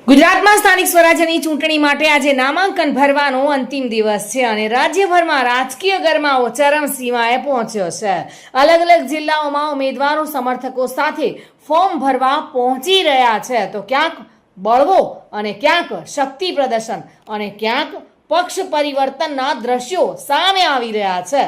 ગુજરાતમાં સ્થાનિક સ્વરાજ્યની ચૂંટણી માટે આજે નામાંકન ભરવાનો અંતિમ દિવસ છે અને રાજ્યભરમાં રાજકીય ગરમાવો ચરમસીમાએ પહોંચ્યો છે। અલગ અલગ જિલ્લાઓમાં ઉમેદવારો સમર્થકો સાથે ફોર્મ ભરવા પહોંચી રહ્યા છે, તો ક્યાંક બળવો અને ક્યાંક શક્તિ પ્રદર્શન અને ક્યાંક પક્ષ પરિવર્તનના દ્રશ્યો સામે આવી રહ્યા છે।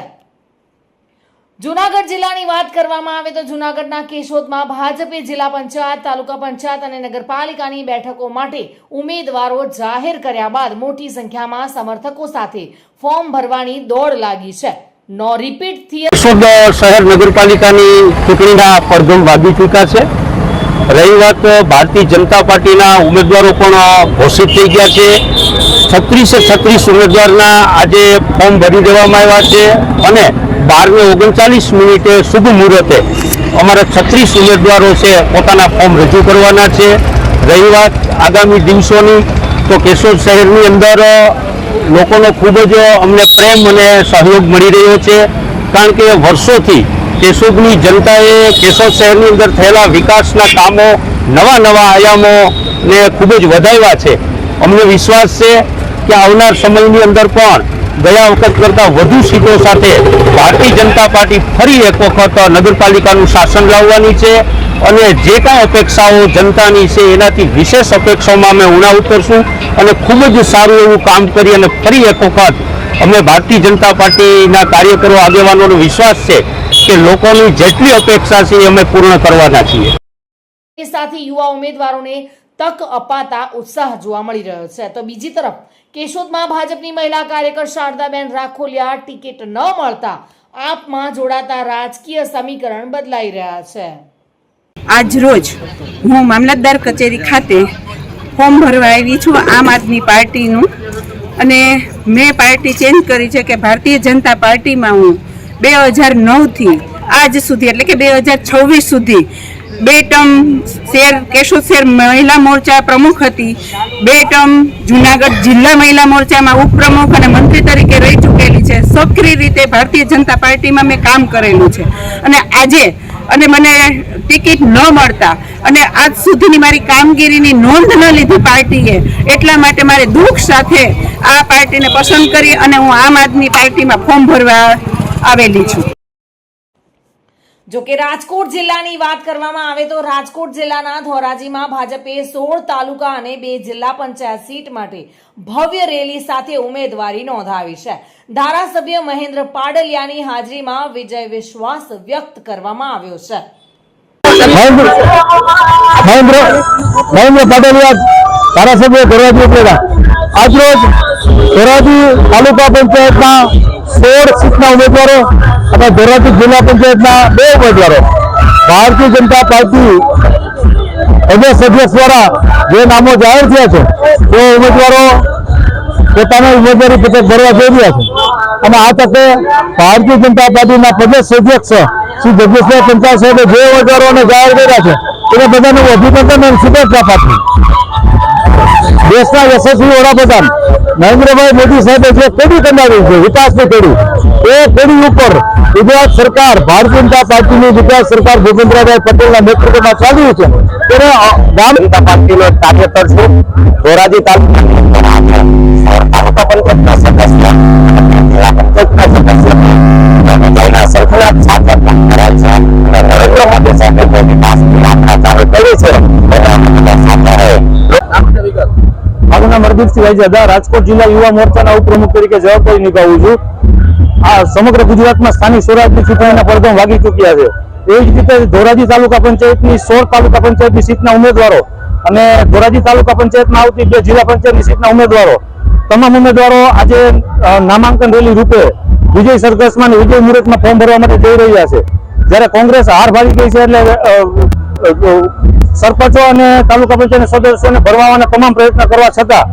જૂનાગઢ જિલ્લાની વાત કરવામાં આવે તો જૂનાગઢના કેશોદમાં ભાજપે જિલ્લા પંચાયત, તાલુકા પંચાયત અને નગરપાલિકાની બેઠકો માટે ઉમેદવારો જાહેર કર્યા બાદ મોટી સંખ્યામાં સમર્થકો સાથે ફોર્મ ભરવાની દોડ લાગી છે। નો રિપીટ કેશોદ શહેર નગરપાલિકાની ચૂંટણીના પડઘમ વાગી ચૂક્યા છે। રહી વાત ભારતીય જનતા પાર્ટીના ઉમેદવારો પણ ઘોષિત થઈ ગયા છે। 36 ઉમેદવારના આજે ફોર્મ ભરી દેવામાં આવ્યા છે અને 12:39 શુભ મુહૂર્તે અમારા 36 ઉમેદવારો છે પોતાના ફોર્મ રજૂ કરવાના છે। રહી વાત આગામી દિવસોની, તો કેશોદ શહેરની અંદર લોકોનો ખૂબ જ અમને પ્રેમ અને સહયોગ મળી રહ્યો છે, કારણ કે વર્ષોથી કેશોદની જનતાએ કેશોદ શહેરની અંદર થયેલા વિકાસના કામો, નવા આયામોને ખૂબ જ વધાર્યા છે। અમને વિશ્વાસ છે કે આવનાર સમયની અંદર પણ ગયા વખત કરતાં વધુ સીટો સાથે ભારતીય જનતા પાર્ટી ફરી એક વખત નગરપાલિકાનું શાસન લાવવાની છે અને જે કાંઈ અપેક્ષાઓ જનતાની છે એનાથી વિશેષ અપેક્ષાઓમાં અમે ઉણા ઉતરશું અને ખૂબ જ સારું એવું કામ કરી અને ફરી એક વખત અમે ભારતીય જનતા પાર્ટીના કાર્યકરો, આગેવાનોનો વિશ્વાસ છે કે લોકોની જેટલી અપેક્ષા છે એ અમે પૂર્ણ કરવાના છીએ। સાથે યુવા ઉમેદવારોને તક અપાતા ઉત્સાહ જોવા મળી રહ્યો છે, તો બીજી તરફ કેશોદમાં ભાજપની મહિલા કાર્યકર શારદાબેન રાખોલિયા ટિકિટ ન મળતા આપમાં જોડાતા રાજકીય સમીકરણ બદલાઈ રહ્યા છે। આજ રોજ હું મામલતદાર કચેરી ખાતે ફોર્મ ભરવા આવી છું આમ આદમી પાર્ટીનું, અને મેં પાર્ટી ચેન્જ કરી છે કે ભારતીય જનતા પાર્ટીમાં હું 2009થી આજ સુધી એટલે કે 2026 સુધી 2 ટર્મ કેશોદ શહેર મહિલા મોરચા પ્રમુખ હતી, 2 ટર્મ જૂનાગઢ જિલ્લા મહિલા મોરચામાં ઉપપ્રમુખ અને મંત્રી તરીકે રહી ચૂકેલી છે। સક્રિય રીતે ભારતીય જનતા પાર્ટીમાં મેં કામ કરેલું છે અને આજે મને ટિકિટ ન મળતા અને આજ સુધીની મારી કામગીરીની નોંધ ન લીધી પાર્ટીએ, એટલા માટે મારે દુઃખ સાથે આ પાર્ટીને પસંદ કરી અને હું આમ આદમી પાર્ટીમાં ફોર્મ ભરવા આવેલી છું। જો કે રાજકોટ જિલ્લાની વાત કરવામાં આવે તો રાજકોટ જિલ્લાના ધોરાજીમાં ભાજપે 16 તાલુકા અને 2 જિલ્લા પંચાયત સીટ માટે ભવ્ય રેલી સાથે ઉમેદવારી નોંધાવી છે। ધારાસભ્ય મહેન્દ્ર પાડલિયાની હાજરીમાં વિજય વિશ્વાસ વ્યક્ત કરવામાં આવ્યો છે। મહેન્દ્ર પાડલિયા ધારાસભ્ય ધોરાજી આજરોજ ધોરાજી તાલુકા પંચાયતના 16 સીટના ઉમેદવારો અને ધોરાજી જિલ્લા પંચાયતના 2 ઉમેદવારો ભારતીય જનતા પાર્ટી પ્રદેશ અધ્યક્ષ દ્વારા જે નામો જાહેર થયા છે તે ઉમેદવારો પોતાના ઉમેદવારી પત્ર ભરવા જઈ રહ્યા છે અને આ તકે ભારતીય જનતા પાર્ટીના પ્રદેશ અધ્યક્ષ શ્રી જગદીશભાઈ પંચાલ સાહેબે જે ઉમેદવારોને જાહેર કર્યા છે તેને બધાનું અભિનંદન અને શુભેચ્છા પાઠવી। દેશના યશસ્વી વડાપ્રધાન નરેન્દ્રભાઈ મોદી સાહેબે જે કડી કમાવી છે વિકાસની કડી, એ કડી ઉપર ગુજરાત સરકાર, ભારતીય જનતા પાર્ટીની ગુજરાત સરકાર ભૂપેન્દ્રભાઈ પટેલના નેતૃત્વમાં ચાલી છે ત્યારે ગામ જનતા પાર્ટીનો કાર્યકર છું। ધોરાજી તાલુકા પંચાયતના સદસ્ય જિલ્લા પંચાયતના સદસ્ય સરકાર સાથે નરેન્દ્ર મોદી સાહેબે વિકાસની યાત્રા ચાલુ કરી છે। મારું નામ હરદીપસિંહ વાઇજાદા, રાજકોટ જિલ્લા યુવા મોરચાના ઉપપ્રમુખ તરીકે જવાબદારી નિભાવું છું। આ સમગ્ર ગુજરાતમાં સ્થાનિક સ્વરાજની ચૂંટણીના પડઘમ વાગી ચૂક્યા છે। એવી જ રીતે ધોરાજી તાલુકા પંચાયતની 16 તાલુકા પંચાયતની સીટના ઉમેદવારો અને ધોરાજી તાલુકા પંચાયતમાં આવતી 2 જિલ્લા પંચાયતની સીટના ઉમેદવારો, તમામ ઉમેદવારો આજે નામાંકન રેલી રૂપે વિજય સરઘસમાં અને વિજય મુહૂર્તમાં ફોર્મ ભરવા માટે જઈ રહ્યા છે। જ્યારે કોંગ્રેસ હાર ભાગી ગઈ છે એટલે સરપંચો અને તાલુકા પંચાયતના સદસ્યોને ભરવાના તમામ પ્રયત્ન કરવા છતાં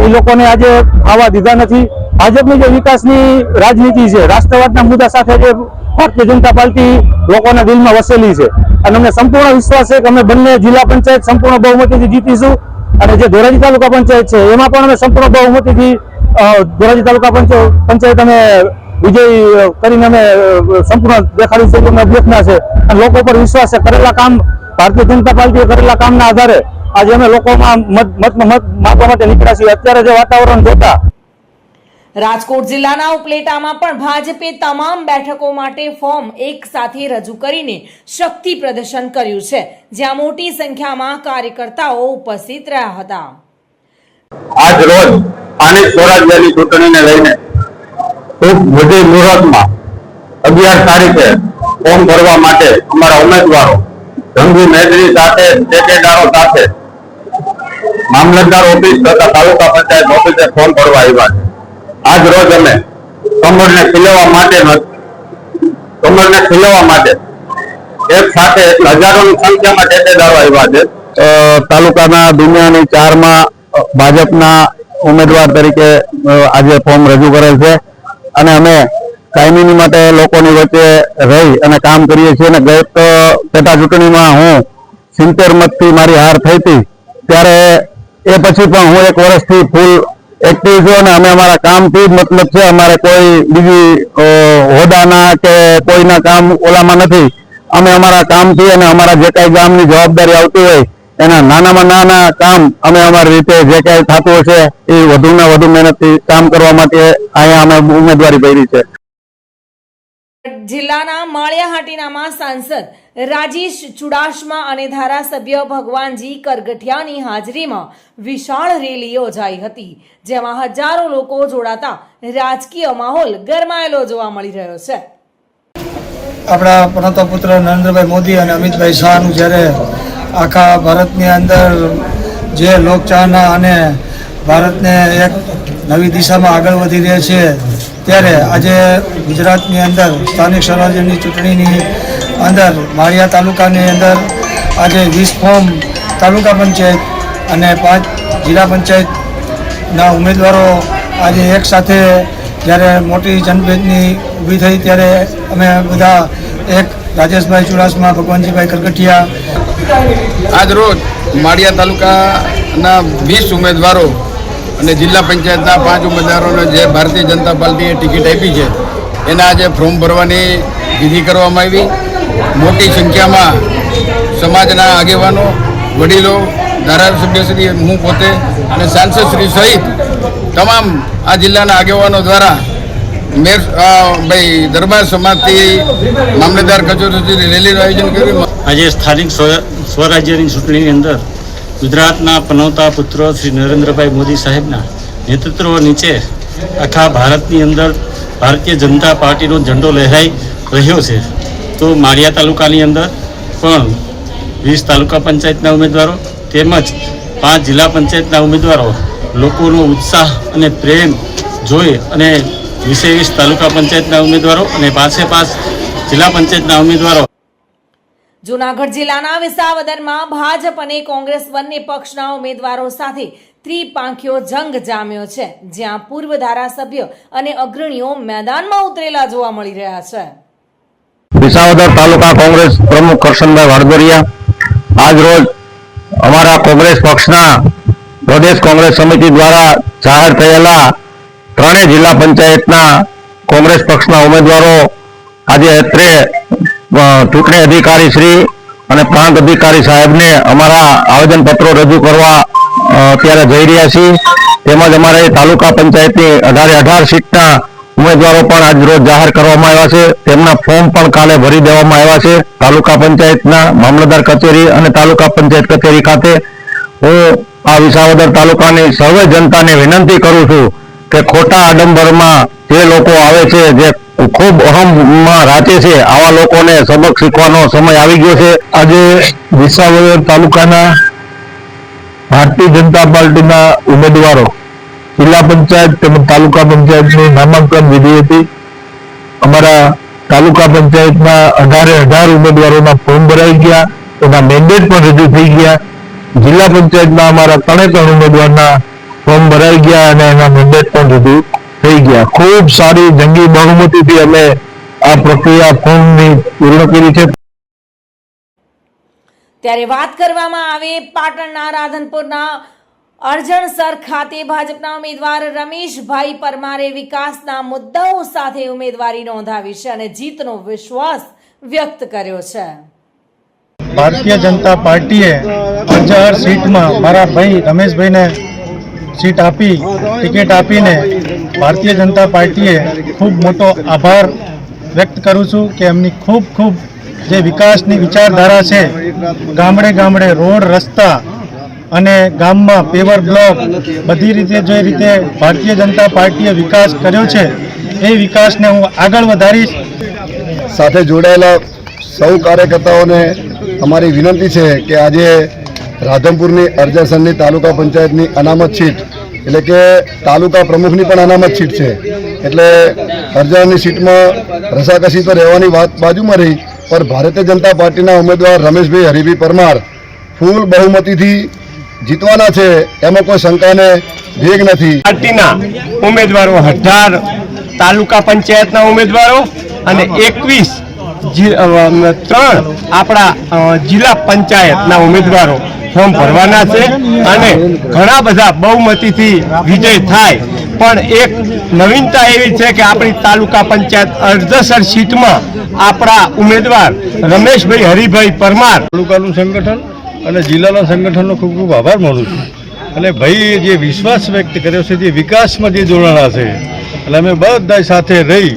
એ લોકોને આજે આવવા દીધા નથી। ભાજપની જે વિકાસની રાજનીતિ છે, રાષ્ટ્રવાદના મુદ્દા સાથે જે ભારતીય જનતા પાર્ટી લોકોના દિલમાં વસેલી છે અને અમને સંપૂર્ણ વિશ્વાસ છે કે અમે બંને જિલ્લા પંચાયત સંપૂર્ણ બહુમતીથી જીતીશું અને જે ધોરાજી તાલુકા પંચાયત છે એમાં પણ અમે સંપૂર્ણ બહુમતીથી ધોરાજી તાલુકા પંચાયત અમે વિજય કરીને અમે સંપૂર્ણ દેખાડીશું, અમે અભ્યર્થના છે અને લોકો પર વિશ્વાસ છે। કરેલા કામ ભારતીય જનતા પાર્ટીએ કરેલા કામના આધારે આજે અમે લોકોમાં મત માંગવા માટે નીકળ્યા છીએ. અત્યારે જે વાતાવરણ જોતા રાજકોટ જિલ્લાના ઉપલેટામાં પણ ભાજપે તમામ બેઠકો માટે ફોર્મ એક સાથે રજૂ કરીને શક્તિ પ્રદર્શન કર્યું છે, જ્યાં મોટી સંખ્યામાં કાર્યકર્તાઓ ઉપસ્થિત રહ્યા હતા. આજ રોજ સ્થાનિક સ્વરાજ્યની ચૂંટણીને લઈને ખૂબ મોટી મુહૂર્તમાં 11 તારીખે ફોર્મ ભરવા માટે અમારા ઉમેદવારો જંગી મેદની સાથે ટેકેદારો સાથે મામલતદાર ઓફિસ તથા તાલુકા પંચાયત ઓફિસે ફોર્મ ભરવા આવ્યા છે. આજ રોજ અમે કમળને ખીલવવા માટે એક સાથે હજારોની સંખ્યામાં ટેકેદારો આવ્યા છે. તાલુકાના દુનિયાની 4માં ભાજપના ઉમેદવાર તરીકે આજે ફોર્મ રજૂ કરેલ છે અને અમે કાયમી માટે લોકોની વચ્ચે રહી અને કામ કરીએ છીએ. અને ગત પેટા ચૂંટણીમાં હું 70 મતથી મારી હાર થઈ હતી, ત્યારે એ પછી પણ હું 1 વર્ષથી ફૂલ એક્ટિવ છું અને અમે અમારા કામથી જ મતલબ છે. અમારે કોઈ બીજી હોદ્દાના કે કોઈના કામ ઓલામાં નથી. અમે અમારા કામથી અને અમારા જે કાંઈ ગામની જવાબદારી આવતી હોય એના નાનામાં નાના કામ અમે અમારી રીતે જે કાંઈ થતું હશે એ વધુને વધુ મહેનતથી કામ કરવા માટે અહીંયા અમે ઉમેદવારી ભરી છે. જિલ્લાના માળિયાહાટીનામાં સાંસદ રાજેશ ચુડાસમા અને ધારાસભ્ય ભગવાનજી કરગઠિયાની હાજરીમાં વિશાળ રેલી યોજાઈ હતી, જેમાં હજારો લોકો જોડાતા રાજકીય માહોલ ગરમાયેલો જોવા મળી રહ્યો છે. આપણા પ્રણવ પુત્ર નરેન્દ્રભાઈ મોદી અને અમિતભાઈ શાહનું જ્યારે આખા ભારતની અંદર જે લોકચાહના અને ભારતને એક નવી દિશામાં આગળ વધી રહ્યા છે, ત્યારે આજે ગુજરાતની અંદર સ્થાનિક સ્વરાજ્યની ચૂંટણીની અંદર માળિયા તાલુકાની અંદર આજે 20 ફોર્મ તાલુકા પંચાયત અને 5 જિલ્લા પંચાયતના ઉમેદવારો આજે એક સાથે જ્યારે મોટી જનભેદની ઊભી થઈ ત્યારે અમે બધા એક રાજેશભાઈ ચુડાસમા, ભગવાનજીભાઈ કરગઠિયા આજ રોજ માળિયા તાલુકાના 20 ઉમેદવારો અને જિલ્લા પંચાયતના 5 ઉમેદવારોને જે ભારતીય જનતા પાર્ટીએ ટિકિટ આપી છે એના આજે ફોર્મ ભરવાની વિધિ કરવામાં આવી. મોટી સંખ્યામાં સમાજના આગેવાનો, વડીલો, ધારાસભ્યશ્રી, હું પોતે અને સાંસદશ્રી સહિત તમામ આ જિલ્લાના આગેવાનો દ્વારા ભાઈ દરબાર સમાજથી મામલતદાર કચેરી સુધી રેલીનું આયોજન કર્યું. આજે સ્થાનિક સ્વરાજ્યની ચૂંટણીની અંદર ગુજરાતના પનવતા પુત્ર શ્રી નરેન્દ્રભાઈ મોદી સાહેબના નેતૃત્વ નીચે આખા ભારતની અંદર ભારતીય જનતા પાર્ટીનો ઝંડો લહેરાઈ રહ્યો છે. તો માળિયા તાલુકાની અંદર પણ 20 તાલુકા પંચાયતના ઉમેદવારો તેમજ 5 જિલ્લા પંચાયતના ઉમેદવારો લોકોનો ઉત્સાહ અને પ્રેમ જોઈ અને 20 તાલુકા પંચાયતના ઉમેદવારો અને 5 જિલ્લા પંચાયતના ઉમેદવારો. જૂનાગઢ જિલ્લાના વિસાવદરમાં ભાજપ અને કોંગ્રેસ બંને પક્ષના ઉમેદવારો સાથે ત્રિપાંખીયો જંગ જામ્યો છે, જ્યાં પૂર્વ ધારાસભ્ય અને અગ્રણીઓ મેદાનમાં ઉતરેલા જોવા મળી રહ્યા છે. વિસાવદર તાલુકા કોંગ્રેસ પ્રમુખ કરશનભાઈ વાડદોરિયા આજ રોજ અમારા કોંગ્રેસ પક્ષના પ્રદેશ કોંગ્રેસ સમિતિ દ્વારા જાહેર થયેલા 3 જિલ્લા પંચાયતના કોંગ્રેસ પક્ષના ઉમેદવારો આજે અત્રે ચૂંટણી અધિકારી શ્રી અને પ્રાંત અધિકારી સાહેબને અમારા આવેદનપત્રો રજૂ કરવા અત્યારે જઈ રહ્યા છીએ. તેમજ અમારે તાલુકા પંચાયતની 18 સીટના ઉમેદવારો પણ આજ રોજ જાહેર કરવામાં આવ્યા છે. તેમના ફોર્મ પણ કાલે ભરી દેવામાં આવ્યા છે તાલુકા પંચાયતના મામલતદાર કચેરી અને તાલુકા પંચાયત કચેરી ખાતે. હું આ વિસાવદર તાલુકાની સર્વે જનતાને વિનંતી કરું છું કે ખોટા આડંબરમાં જે લોકો આવે છે, જે ખૂબ અહમમાં રાચે છે, આવા લોકોને સબક શીખવાનો સમય આવી ગયો છે. આજે વિસાવદર તાલુકાના ભારતીય જનતા પાર્ટીના ઉમેદવારો જિલ્લા પંચાયત તેમજ તાલુકા પંચાયતની નામાંકન વિધિ હતી. અમારા તાલુકા પંચાયતના 18 ઉમેદવારોના ફોર્મ ભરાઈ ગયા, એના મેન્ડેટ પણ રજૂ થઈ ગયા. જિલ્લા પંચાયતના અમારા 3 ઉમેદવારના ફોર્મ ભરાઈ ગયા અને એના મેન્ડેટ પણ રજૂ થઈ ગયા. ખૂબ સારી જંગી બહુમતીથી અમે આ પ્રક્રિયા ફોર્મની પૂર્ણ કરી છે. ત્યારે વાત કરવામાં આવે પાટણના રાધનપુરના અરજણસર ખાતે ભાજપના ઉમેદવાર રમેશભાઈ પરમારે વિકાસના મુદ્દાઓ સાથે ઉમેદવારી નોંધાવી છે અને જીતનો વિશ્વાસ વ્યક્ત કર્યો છે. ભારતીય જનતા પાર્ટીએ અંજાર સીટમાં મારા ભાઈ રમેશભાઈને સીટ આપી, ટિકિટ આપીને ભારતીય જનતા પાર્ટીએ ખૂબ મોટો આભાર વ્યક્ત કરું છું કે એમની ખૂબ ખૂબ જે વિકાસની વિચારધારા છે, ગામડે ગામડે રોડ રસ્તા અને ગામમાં પેવર બ્લોક બધી રીતે જે રીતે ભારતીય જનતા પાર્ટીએ વિકાસ કર્યો છે એ વિકાસને હું આગળ વધારીશ. સાથે જોડાયેલા સૌ કાર્યકર્તાઓને અમારી વિનંતી છે કે આજે રાધનપુરની અરજાસરની તાલુકા પંચાયતની અનામત સીટ એટલે કે તાલુકા પ્રમુખની પણ અનામત સીટ છે, એટલે અરજાસરની સીટમાં રસાકસી તો રહેવાની વાત બાજુમાં રહી, પણ ભારતીય જનતા પાર્ટીના ઉમેદવાર રમેશભાઈ હરિભાઈ પરમાર ફૂલ બહુમતીથી જીતવાના છે, એમાં કોઈ શંકાને ભેગ નથી. પાર્ટીના ઉમેદવારો 18 તાલુકા પંચાયતના ઉમેદવારો અને 3 આપણા જિલ્લા પંચાયતના ઉમેદવારો ફોર્મ ભરવાના છે અને ઘણા બધા બહુમતીથી વિજય થાય. પણ એક નવીનતા એવી છે કે આપણી તાલુકા પંચાયત અરજસર સીટમાં આપણા ઉમેદવાર રમેશભાઈ હરિભાઈ પરમાર. તાલુકાનું સંગઠન અને જિલ્લાના સંગઠનનો ખૂબ ખૂબ આભાર માનું છું. અને ભાઈ જે વિશ્વાસ વ્યક્ત કર્યો છે, જે વિકાસમાં જે જોડાણા છે, એટલે અમે બધા સાથે રહી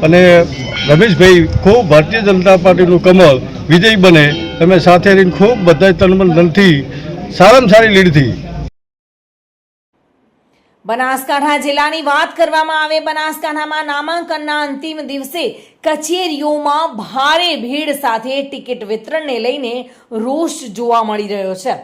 અને રમેશભાઈ ખૂબ ભારતીય જનતા પાર્ટીનું કમળ વિજય બને, અમે સાથે રહીને ખૂબ બધા તનમન ધનથી સારામાં સારી લીડથી. બનાસકાંઠા જિલ્લાની વાત કરવામાં આવે, બનાસકાંઠામાં નામાંકનના અંતિમ દિવસે કચેરીઓમાં ભારે ભીડ સાથે ટિકિટ વિતરણને લઈને રોષ જોવા મળી રહ્યો છે.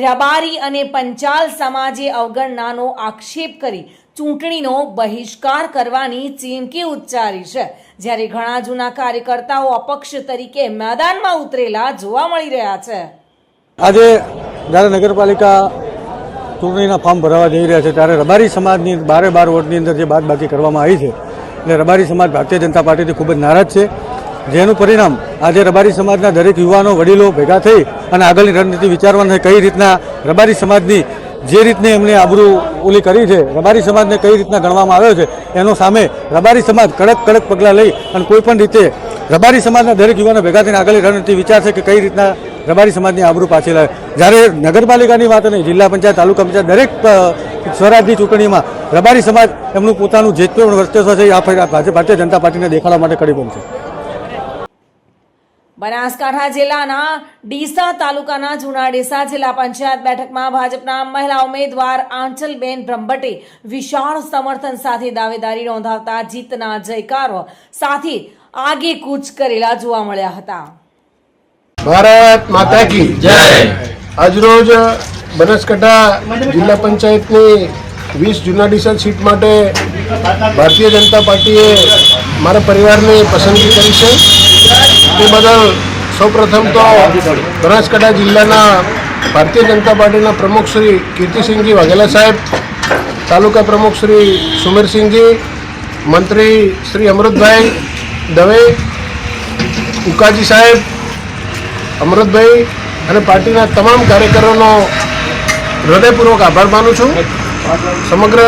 રબારી અને પંચાલ સમાજે અવગણનાનો આક્ષેપ કરી ચૂંટણીનો બહિષ્કાર કરવાની ચીમકી ઉચ્ચારી છે, જ્યારે ઘણા જૂના કાર્યકર્તાઓ અપક્ષ તરીકે મેદાનમાં ઉતરેલા જોવા મળી રહ્યા છે. આજે જ્યારે નગરપાલિકા ચૂંટણીના ફોર્મ ભરાવા જઈ રહ્યા છે ત્યારે રબારી સમાજની 12 વોટની અંદર જે બાદબાકી કરવામાં આવી છે, એટલે રબારી સમાજ ભારતીય જનતા પાર્ટીથી ખૂબ જ નારાજ છે, જેનું પરિણામ આજે રબારી સમાજના દરેક યુવાનો વડીલો ભેગા થઈ અને આગળની રણનીતિ વિચારવાના કઈ રીતના રબારી સમાજની જે રીતને એમને આબરૂ ઓલી કરી છે, રબારી સમાજને કઈ રીતના ગણવામાં આવ્યો છે, એનો સામે રબારી સમાજ કડક પગલાં લઈ અને કોઈ પણ રીતે રબારી સમાજના દરેક યુવાનો ભેગા થઈને આગળની રણનીતિ વિચારશે કે કઈ રીતના રબારી સમાજની આબરૂ પાછી લાવે. જ્યારે નગરપાલિકાની વાત અને જિલ્લા પંચાયત તાલુકા પંચાયત દરેક સ્વરાજની ચૂંટણીમાં રબારી સમાજ એમનું પોતાનું જે પણ વર્ચસ્વ છે આ ભારતીય જનતા પાર્ટીને દેખાડવા માટે કડી બનશે. બનાસકાંઠા જિલ્લાના ડીસા તાલુકાના જૂના ડીસા જિલ્લા પંચાયત બેઠકમાં ભાજપના મહિલા ઉમેદવાર આંચલબેન બ્રહ્મભટ્ટે વિશાળ સમર્થન સાથે દાવેદારી નોંધાવતા જીતના જયકારો સાથે આગેકૂચ કરેલા જોવા મળ્યા હતા. ભારત માતા કી જય. આજરોજ બનાસકાંઠા જિલ્લા પંચાયતની 20 જૂના ડીસા સીટ માટે ભારતીય જનતા પાર્ટીએ મારા પરિવારની પસંદગી કરી છે. તે બદલ સૌપ્રથમ તો બનાસકાંઠા જિલ્લાના ભારતીય જનતા પાર્ટીના પ્રમુખ શ્રી કીર્તિસિંહજી વાઘેલા સાહેબ, તાલુકા પ્રમુખ શ્રી સુમેરસિંહજી, મંત્રી શ્રી અમૃતભાઈ દવે, ઉકાજી સાહેબ, અમૃતભાઈ અને પાર્ટીના તમામ કાર્યકરોનો હૃદયપૂર્વક આભાર માનું છું. સમગ્ર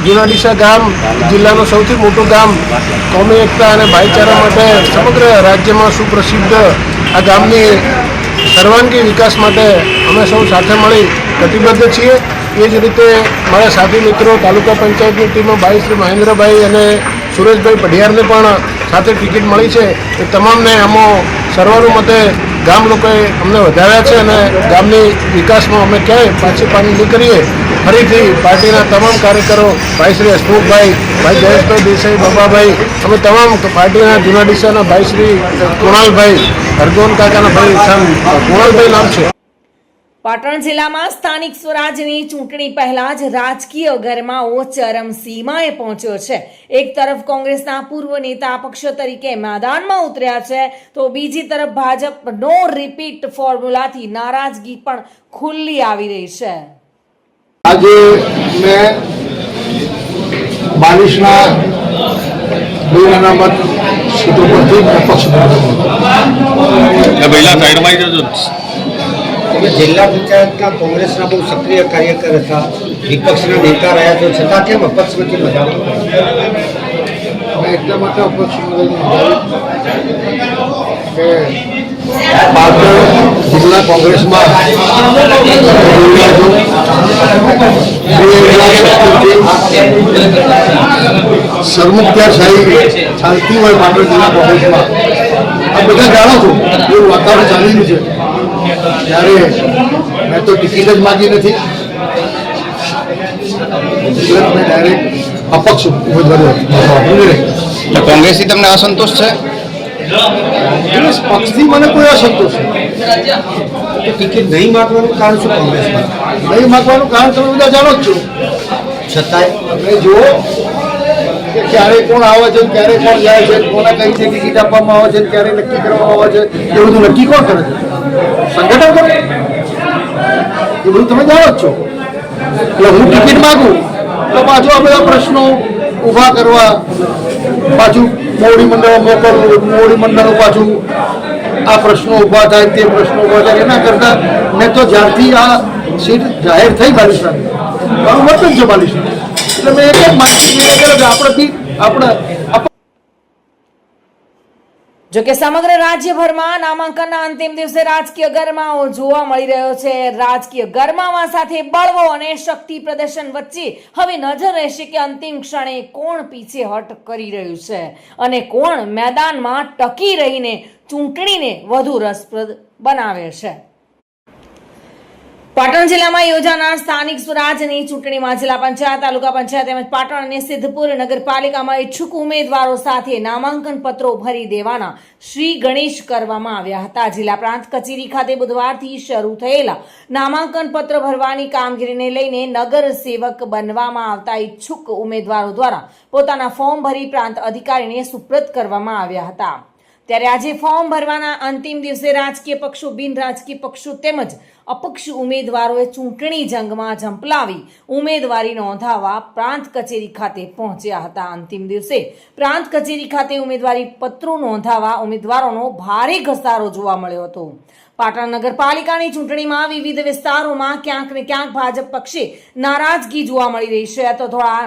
જૂના ડીસા ગામ જિલ્લાનું સૌથી મોટું ગામ, કોમી એકતા અને ભાઈચારા માટે સમગ્ર રાજ્યમાં સુપ્રસિદ્ધ આ ગામની સર્વાંગી વિકાસ માટે અમે સૌ સાથે મળી કટિબદ્ધ છીએ. એ જ રીતે મારા સાથી મિત્રો તાલુકા પંચાયતની ટીમો ભાઈ શ્રી મહેન્દ્રભાઈ અને સુરેશભાઈ પઢિયારને પણ સાથે ટિકિટ મળી છે. એ તમામને અમો સર્વાનુમતે ગામ લોકોએ અમને વધાર્યા છે અને ગામની વિકાસમાં અમે ક્યાંય પાછી પાની કરીએ. ફરીથી પાર્ટીના તમામ કાર્યકરો ભાઈ શ્રી હસમુખભાઈ, ભાઈ જયેશભાઈ દેસાઈ, બાબાભાઈ, અમે તમામ પાર્ટીના જૂના ડીસાના ભાઈ શ્રી કુણાલભાઈ, હરગોન કાકાના ભાઈ કુણાલભાઈ નામ છે. પાટણ જિલ્લામાં સ્થાનિક સ્વરાજની ચૂંટણી પહેલા જ રાજકીય ગરમાવો ચરમસીમાએ પહોંચ્યો છે. એક તરફ કોંગ્રેસના પૂર્વ નેતા અપક્ષ તરીકે મેદાનમાં ઉતર્યા છે, તો બીજી તરફ ભાજપ નો રિપીટ ફોર્મ્યુલાથી નારાજગી પણ ખુલ્લી આવી રહી છે. આજે મેં 22ના 2 અનામત સીટો પરથી પક્ષ જિલ્લા પંચાયતના કોંગ્રેસના બહુ સક્રિય કાર્યકર હતા, વિપક્ષના નેતા રહ્યા છો છતાં કેમ અપક્ષમાંથી મજા? મેં એટલા માટે અપક્ષમાં લઈને કે પાટણ જિલ્લા કોંગ્રેસમાં સરમુખત્યારશાહી ચાલતી હોય પાટણ જિલ્લા કોંગ્રેસમાં આ બધા જાણો છો એવું વાતાવરણ ચાલી રહ્યું છે ત્યારે મેં તો ટિકિટ જ માગી નથી મેં ડાયરેક્ટ અપક્ષ ઉમેદવારી કોંગ્રેસથી તમને અસંતોષ છે? પક્ષથી મને કોઈ અસંતોષ નથી. ટિકિટ નહીં માગવાનું કારણ શું? કોંગ્રેસમાં નહીં માગવાનું કારણ તમે બધા જાણો જ છો. છતાંય તમે જુઓ કે ક્યારે કોણ આવે છે, ક્યારે કોણ જાય છે, કોને કઈ છે ટિકિટ આપવામાં આવે છે, ક્યારે નક્કી કરવામાં આવે છે, એ બધું નક્કી કોણ કરે છે? સંગઠન કરે. એ બધું તમે જાણો જ છો. એટલે હું ટિકિટ માગું તો પાછું આ બધા પ્રશ્નો ઊભા કરવા, પાછું મોવડી મંડળમાં મોકલવું, મોવડી મંડળો પાછું આ પ્રશ્નો ઊભા થાય, તે પ્રશ્નો ઊભા થાય. એના કરતાં મેં તો જ્યારથી આ સીટ જાહેર થઈ બાલિશરાની, મારું મત જ છે બાલિશરા. એટલે મેં એક જ માહિતી આપણે જોકે સમગ્ર રાજ્યભરમાં નામાંકનના અંતિમ દિવસે રાજકીય ગરમાવો જોવા મળી રહ્યો છે. રાજકીય ગરમાવા સાથે બળવો અને શક્તિ પ્રદર્શન વચ્ચે હવે નજર રહેશે કે અંતિમ ક્ષણે કોણ પીછેહટ કરી રહ્યું છે અને કોણ મેદાનમાં ટકી રહીને ચૂંટણીને વધુ રસપ્રદ બનાવે છે. પાટણ જિલ્લામાં યોજાનાર સ્થાનિક સ્વરાજની ચૂંટણીમાં જિલ્લા પંચાયત, તાલુકા પંચાયત તેમજ પાટણ અને સિદ્ધપુર નગરપાલિકામાં ઈચ્છુક ઉમેદવારો સાથે નામાંકન પત્રો ભરી દેવાના શ્રી ગણેશ કરવામાં આવ્યા હતા. જિલ્લા પ્રાંત કચેરી ખાતે બુધવારથી શરૂ થયેલા નામાંકન પત્ર ભરવાની કામગીરીને લઈને નગર સેવક બનવામાં આવતા ઈચ્છુક ઉમેદવારો દ્વારા પોતાના ફોર્મ ભરી પ્રાંત અધિકારીને સુપ્રત કરવામાં આવ્યા હતા. ત્યારે આજે ફોર્મ ભરવાના અંતિમ દિવસે રાજકીય પક્ષો, બિન રાજકીય પક્ષો તેમજ અપક્ષ ઉમેદવારોએ ચૂંટણી જંગમાં ઝંપલાવી ઉમેદવારી નોંધાવવા પ્રાંત કચેરી ખાતે પહોંચ્યા હતા. અંતિમ દિવસે પ્રાંત કચેરી ખાતે ઉમેદવારી પત્રો નોંધાવવા ઉમેદવારોનો ભારે ઘસારો જોવા મળ્યો હતો. પાટણ નગરપાલિકાની ચૂંટણીમાં વિવિધ વિસ્તારોમાં ક્યાંક ને ક્યાંક ભાજપ પક્ષે નારાજગી જોવા મળી રહી છે. તો થોડા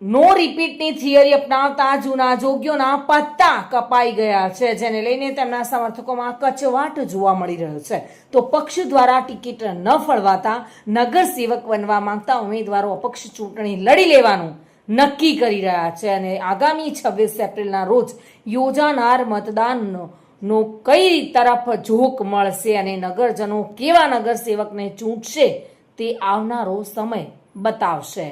નો રિપીટની થિયરી અપનાવતા જૂના જોગ્યોના પત્તા કપાઈ ગયા છે, જેને લઈને તેમના સમર્થકોમાં કચવાટ જોવા મળી રહ્યો છે. તો પક્ષ દ્વારા ટિકિટ ન ફળવાતા નગર સેવક બનવા માંગતા ઉમેદવારો અપક્ષ ચૂંટણી લડી લેવાનું નક્કી કરી રહ્યા છે અને આગામી 26 એપ્રિલના રોજ યોજાનાર મતદાનનો કઈ તરફ ઝોક મળશે અને નગરજનો કેવા નગર સેવકને ચૂંટશે તે આવનારો સમય બતાવશે.